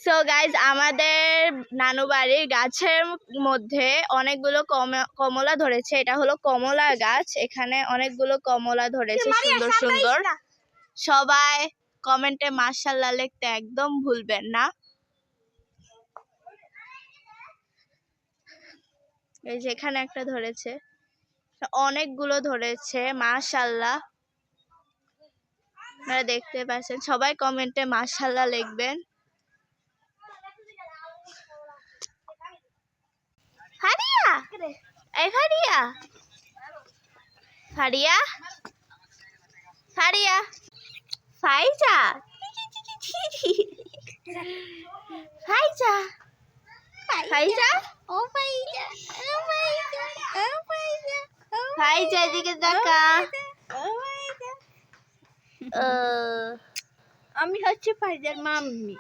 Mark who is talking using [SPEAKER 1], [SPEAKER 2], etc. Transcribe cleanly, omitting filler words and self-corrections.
[SPEAKER 1] So guys আমাদের নানু বাড়ির গাছের মধ্যে অনেকগুলো কমলা ধরেছে। এটা হলো কমলা গাছ। এখানে অনেকগুলো কমলা ধরেছে সুন্দর সুন্দর। সবাই কমেন্টে মাশাআল্লাহ লিখতে একদম ভুলবেন না। এই যে এখানে একটা ধরেছে, অনেকগুলো ধরেছে মাশাআল্লাহ। আপনারা দেখতে পাচ্ছেন, সবাই কমেন্টে মাশাআল্লাহ লিখবেন। ফারিয়া, এই ফারিয়া, ফারিয়া, ফারিয়া, ফাইজা, ফাইজা, ফাইজা, ও ফাইজা, ও ফাইজা, ও ফাইজা, ফাইজা এদিকে তাকা। আমি হচ্ছে ফাইজার মাম্মি।